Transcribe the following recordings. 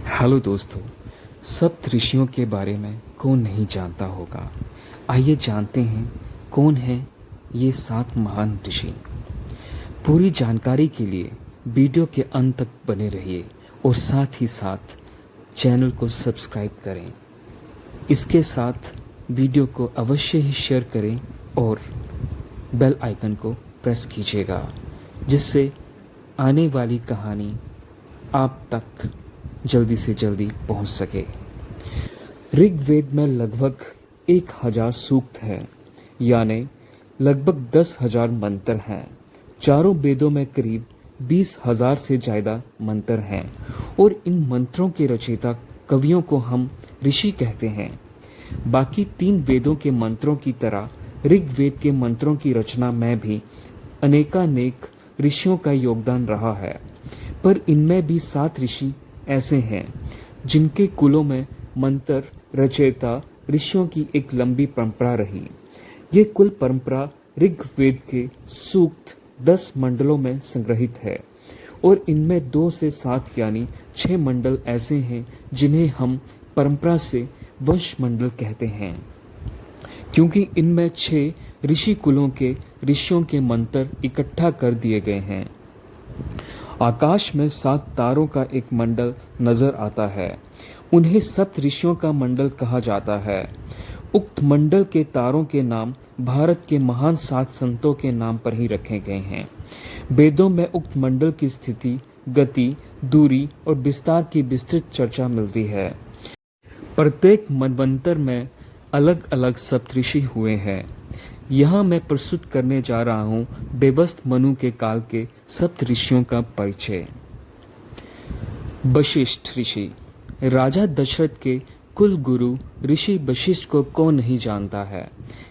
Hello दोस्तों। सप्त ऋषियों के बारे में कौन नहीं जानता होगा। आइए जानते हैं कौन है ये 7 महान ऋषि। पूरी जानकारी के लिए वीडियो के अंत तक बने रहिए और साथ ही साथ चैनल को सब्सक्राइब करें। इसके साथ वीडियो को अवश्य ही शेयर करें और बेल आइकन को प्रेस कीजिएगा, जिससे आने वाली कहानी आप तक जल्दी से जल्दी पहुंच सके। ऋग्वेद में लगभग 1000 सूक्त हैं, यानी लगभग 10,000 मंत्र हैं। चारों वेदों में करीब 20,000 से ज़्यादा मंत्र हैं और इन मंत्रों के रचयिता कवियों को हम ऋषि कहते हैं। बाकी 3 वेदों के मंत्रों की तरह ऋग्वेद के मंत्रों की रचना में भी अनेकानेक ऋषियों का योगदान रहा है, पर इनमें भी 7 ऋषि ऐसे हैं जिनके कुलों में मंत्र रचयिता ऋषियों की एक लंबी परंपरा रही। ये कुल परंपरा ऋग्वेद के सूक्त 10 मंडलों में संग्रहित है और इनमें 2 से 7 यानी 6 मंडल ऐसे हैं जिन्हें हम परंपरा से वंश मंडल कहते हैं, क्योंकि इनमें 6 ऋषि कुलों के ऋषियों के मंत्र इकट्ठा कर दिए गए हैं। आकाश में 7 तारों का एक मंडल नजर आता है। उन्हें सप्त ऋषियों का मंडल कहा जाता है। उक्त मंडल के तारों के नाम भारत के महान 7 संतों के नाम पर ही रखे गए हैं। वेदों में उक्त मंडल की स्थिति, गति, दूरी और विस्तार की विस्तृत चर्चा मिलती है। प्रत्येक मनवंतर में अलग अलग सप्तऋषि हुए हैं। यहाँ मैं प्रस्तुत करने जा रहा हूँ देवस्थ मनु के काल के सप्त ऋषियों का परिचय। वशिष्ठ ऋषि। राजा दशरथ के कुल गुरु ऋषि वशिष्ठ को कौन नहीं जानता है।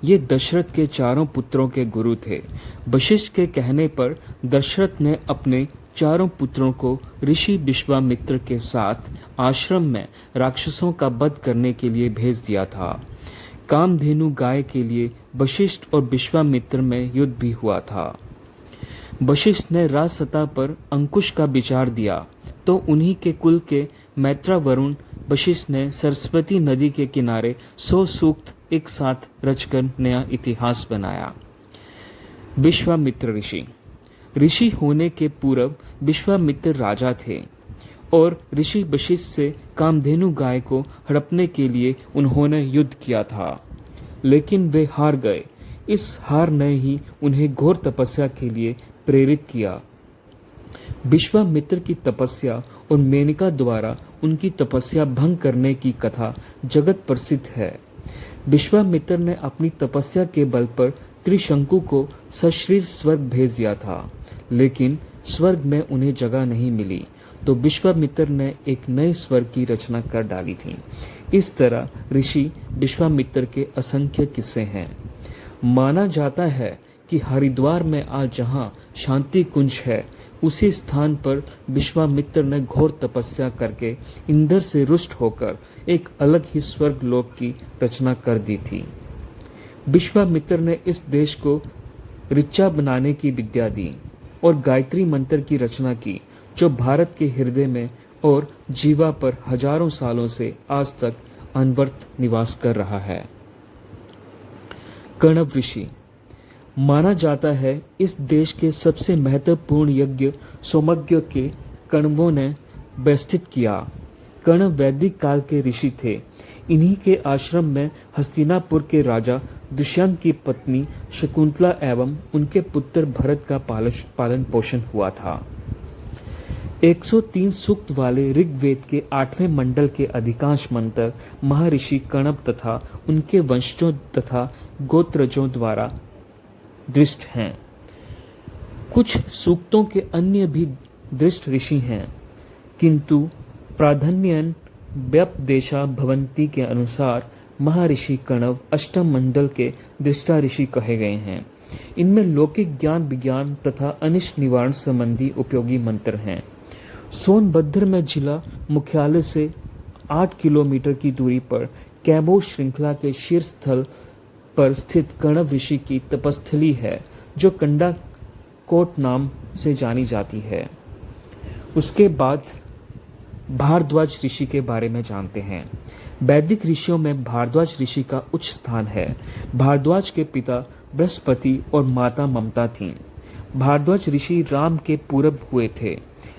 ये दशरथ के चारों पुत्रों के गुरु थे। वशिष्ठ के कहने पर दशरथ ने अपने चारों पुत्रों को ऋषि विश्वामित्र के साथ आश्रम में राक्षसों का वध करने के लिए भेज दिया था। कामधेनु गाय के लिए वशिष्ठ और विश्वामित्र में युद्ध भी हुआ था। वशिष्ठ ने राजसत्ता पर अंकुश का विचार दिया तो उन्हीं के कुल के मैत्रावरुण वशिष्ठ ने सरस्वती नदी के किनारे 100 सूक्त एक साथ रचकर नया इतिहास बनाया। विश्वामित्र ऋषि। ऋषि होने के पूर्व विश्वामित्र राजा थे और ऋषि वशिष्ठ से कामधेनु गाय को हड़पने के लिए उन्होंने युद्ध किया था, लेकिन वे हार गए। इस हार ने ही उन्हें घोर तपस्या के लिए प्रेरित किया। विश्वामित्र की तपस्या और मेनका द्वारा उनकी तपस्या भंग करने की कथा जगत प्रसिद्ध है। विश्वामित्र ने अपनी तपस्या के बल पर त्रिशंकु को सशरीर स्वर्ग भेज दिया था, लेकिन स्वर्ग में उन्हें जगह नहीं मिली, तो विश्वामित्र ने एक नए स्वर्ग की रचना कर डाली थी। इस तरह ऋषि विश्वामित्र के असंख्य किस्से हैं। माना जाता है कि हरिद्वार में आज जहाँ शांति कुंज है, उसी स्थान पर विश्वामित्र ने घोर तपस्या करके इंद्र से रुष्ट होकर एक अलग ही स्वर्ग लोक की रचना कर दी थी। विश्वामित्र ने इस देश को ऋचा बनाने की विद्या दी और गायत्री मंत्र की रचना की, जो भारत के हृदय में और जीवा पर हजारों सालों से आज तक अनवरत निवास कर रहा है। कण्व ऋषि। माना जाता है इस देश के सबसे महत्वपूर्ण यज्ञ सोमज्ञ के कण्वों ने व्यवस्थित किया। कण्व वैदिक काल के ऋषि थे। इन्हीं के आश्रम में हस्तिनापुर के राजा दुष्यंत की पत्नी शकुंतला एवं उनके पुत्र भरत का पालन पोषण हुआ था। 103 सूक्त वाले ऋग्वेद के 8वें मंडल के अधिकांश मंत्र महर्षि कण्व तथा उनके वंशजों तथा गोत्रजों द्वारा दृष्ट हैं। कुछ सूक्तों के अन्य भी दृष्ट ऋषि हैं, किंतु प्राधान्यन व्यपदेशा भवंती के अनुसार महर्षि कण्व अष्टम मंडल के दृष्टा ऋषि कहे गए हैं। इनमें लौकिक ज्ञान विज्ञान तथा अनिष्ट निवारण संबंधी उपयोगी मंत्र हैं। सोनभद्र में जिला मुख्यालय से 8 किलोमीटर की दूरी पर कैमूर श्रृंखला के शीर्ष स्थल पर स्थित कण्व ऋषि की तपस्थली है, जो कंडा कोट नाम से जानी जाती है। उसके बाद भारद्वाज ऋषि के बारे में जानते हैं। वैदिक ऋषियों में भारद्वाज ऋषि का उच्च स्थान है। भारद्वाज के पिता बृहस्पति और माता ममता थीं। भारद्वाज ऋषि राम के पूर्व हुए थे,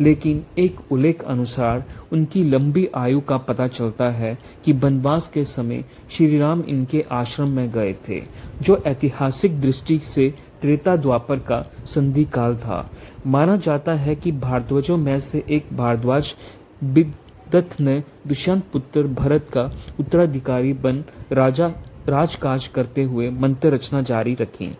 लेकिन एक उल्लेख अनुसार उनकी लंबी आयु का पता चलता है कि वनवास के समय श्री राम इनके आश्रम में गए थे, जो ऐतिहासिक दृष्टि से त्रेता द्वापर का संधि काल था। माना जाता है कि भारद्वाजों में से एक भारद्वाज विदत्त ने दुष्यंत पुत्र भरत का उत्तराधिकारी बन राजकाज करते हुए मंत्र रचना जारी रखी।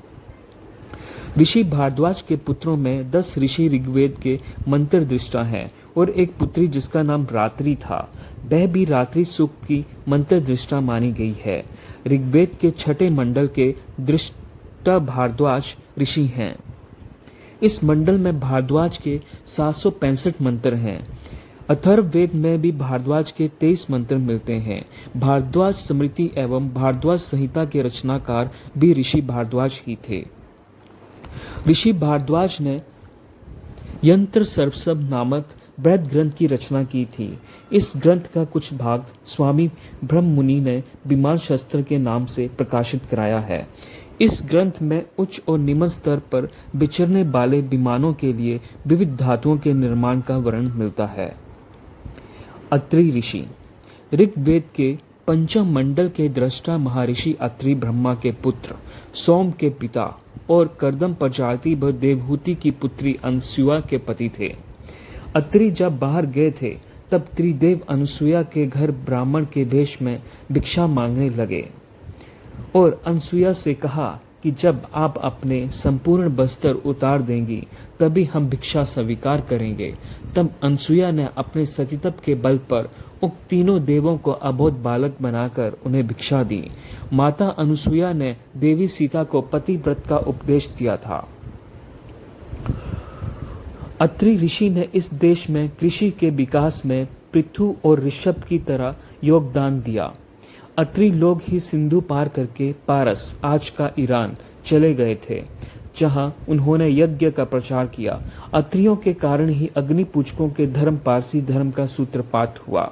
ऋषि भारद्वाज के पुत्रों में 10 ऋषि ऋग्वेद के मंत्र दृष्टा हैं और एक पुत्री जिसका नाम रात्रि था। वह भी रात्रि सूक्त की मंत्र दृष्टा मानी गई है। ऋग्वेद के छठे मंडल के दृष्टा भारद्वाज ऋषि हैं। इस मंडल में भारद्वाज के 765 मंत्र हैं। अथर्ववेद में भी भारद्वाज के 23 मंत्र मिलते हैं। भारद्वाज स्मृति एवं भारद्वाज संहिता के रचनाकार भी ऋषि भारद्वाज ही थे। ऋषि भारद्वाज ने यंत्र सर्वसभ नामक बृहद ग्रंथ की रचना की थी। इस ग्रंथ का कुछ भाग स्वामी ब्रह्म मुनि ने विमान शास्त्र के नाम से प्रकाशित कराया है। इस ग्रंथ में उच्च और निम्न स्तर पर विचरने वाले विमानों के लिए विविध धातुओं के निर्माण का वर्णन मिलता है। अत्रि ऋषि ऋग्वेद के पंचम मंडल के दृष्टा महर्षि अत्रि ब्रह्मा के पुत्र, सोम के पिता और कर्दम प्रजाति व देवहूति की पुत्री अनसुया के पति थे। अत्रि जब बाहर गए थे तब त्रिदेव अनसुया के घर ब्राह्मण के वेश में भिक्षा मांगने लगे और अनसुया से कहा कि जब आप अपने संपूर्ण वस्त्र उतार देंगी तभी हम भिक्षा स्वीकार करेंगे। तब अनसुया ने अपने सतीत्व के बल पर उक्त तीनों देवों को अबोध बालक बनाकर उन्हें भिक्षा दी। माता अनसुया ने देवी सीता को पतिव्रत का उपदेश दिया था। अत्रि ऋषि ने इस देश में कृषि के विकास में पृथु और ऋषभ की तरह योगदान दिया। अत्रि लोग ही सिंधु पार करके पारस, आज का ईरान, चले गए थे, जहां उन्होंने यज्ञ का प्रचार किया। अत्रियों के कारण ही अग्नि पूजकों के धर्म पारसी धर्म का सूत्रपात हुआ।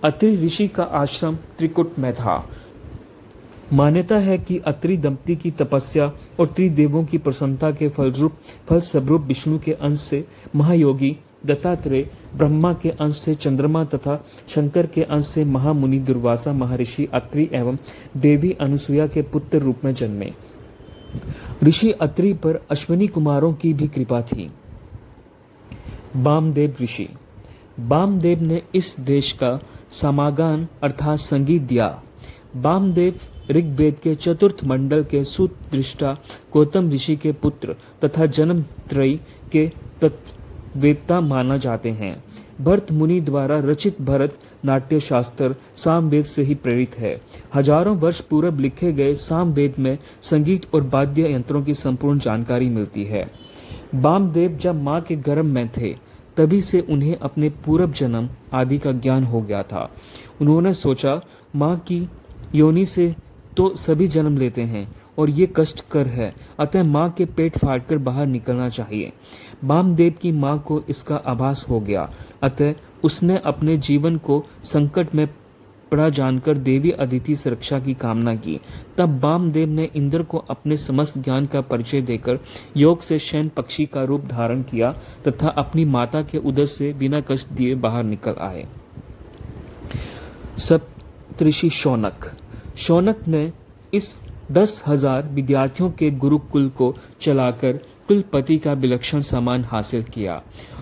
अत्रि ऋषि का आश्रम त्रिकुट में था। मान्यता है कि अत्रि दंपति की तपस्या और त्रिदेवों की प्रसन्नता के फलस्वरूप विष्णु के अंश से महायोगी दत्तात्रेय, ब्रह्मा के अंश से चंद्रमा तथा शंकर के अंश से महामुनि दुर्वासा महर्षि अत्रि एवं देवी अनसुया के पुत्र रूप में जन्मे। ऋषि अत्रि पर अश्विनी कुमारों की भी कृपा थी। वामदेव ऋषि वामदेव ने इस देश का समागान अर्थात संगीत दिया। वामदेव ऋग्वेद के चतुर्थ मंडल के सूत्रदृष्टा गौतम ऋषि के पुत्र तथा जन्म त्रयी के तत्ववेत्ता माना जाते हैं। भरत मुनि द्वारा रचित भरत नाट्य शास्त्र सामवेद से ही प्रेरित है। हजारों वर्ष पूर्व लिखे गए सामवेद में संगीत और वाद्य यंत्रों की संपूर्ण जानकारी मिलती है। वामदेव जब माँ के गर्भ में थे तभी से उन्हें अपने पूर्व जन्म आदि का ज्ञान हो गया था। उन्होंने सोचा, माँ की योनि से तो सभी जन्म लेते हैं और ये कष्टकर है, अतः माँ के पेट फाड़कर बाहर निकलना चाहिए। वामदेव की माँ को इसका आभास हो गया, अतः उसने अपने जीवन को संकट में पड़ा जानकर देवी अदिति से रक्षा की कामना की। तब वामदेव ने इंद्र को अपने समस्त ज्ञान का परिचय देकर योग से शयन पक्षी का रूप धारण किया तथा अपनी माता के उदर से बिना कष्ट दिए बाहर निकल आए। सप्तऋषि शौनक ने इस 10,000 विद्यार्थियों के गुरुकुल को चलाकर कुलपति का विलक्षण सम्मान हासिल किया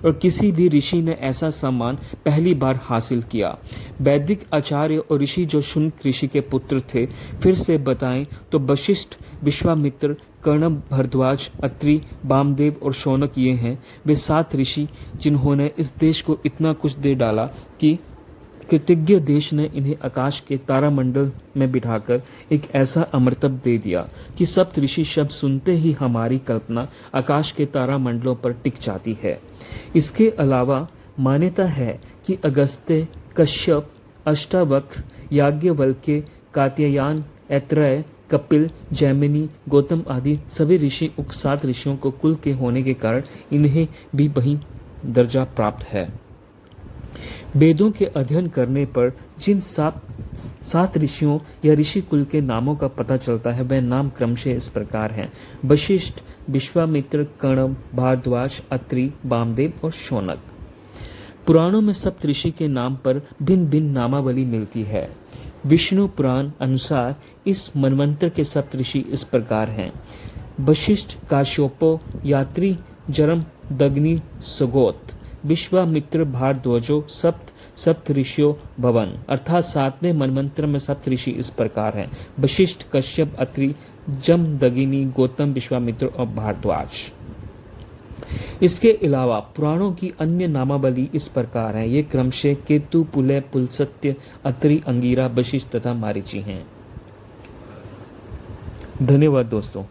और किसी भी ऋषि ने ऐसा सम्मान पहली बार हासिल किया। वैदिक आचार्य और ऋषि जो शुनक ऋषि के पुत्र थे, फिर से बताएं तो वशिष्ठ, विश्वामित्र, कर्ण, भरद्वाज, अत्रि, वामदेव और शौनक ये हैं वे 7 ऋषि जिन्होंने इस देश को इतना कुछ दे डाला कि कृतज्ञ देश ने इन्हें आकाश के तारामंडल में बिठाकर एक ऐसा अमरतब दे दिया कि सप्तऋषि शब्द सुनते ही हमारी कल्पना आकाश के तारामंडलों पर टिक जाती है। इसके अलावा मान्यता है कि अगस्त्य, कश्यप, अष्टावक्र, याज्ञवल्क्य, कात्यायन, ऐत्रेय, कपिल, जैमिनी, गौतम आदि सभी ऋषि उक्त 7 ऋषियों को कुल के होने के कारण इन्हें भी वही दर्जा प्राप्त है। वेदों के अध्ययन करने पर जिन सात ऋषियों या ऋषि कुल के नामों का पता चलता है वह नाम क्रमशः इस प्रकार हैं: वशिष्ठ, विश्वामित्र, कण्व, भारद्वाज, अत्रि, वामदेव और शौनक। पुराणों में सप्तऋषि के नाम पर भिन्न भिन्न नामावली मिलती है। विष्णु पुराण अनुसार इस मनवंतर के सप्तऋषि इस प्रकार हैं: वशिष्ठ, काश्यपो, यात्री, जरम, दग्नि, सुगोत, विश्वामित्र, भारद्वाजो, सप्त ऋषियों भवन। अर्थात सातवें मनवंतर में सप्त ऋषि इस प्रकार हैं: वशिष्ठ, कश्यप, अत्रि, जम, दगिनी, गौतम, विश्वामित्र और भारद्वाज। इसके अलावा पुराणों की अन्य नामावली इस प्रकार है। ये क्रमशः केतु, पुलह, पुलस्त्य, अत्रि, अंगिरा, वशिष्ठ तथा मारीची हैं। धन्यवाद दोस्तों।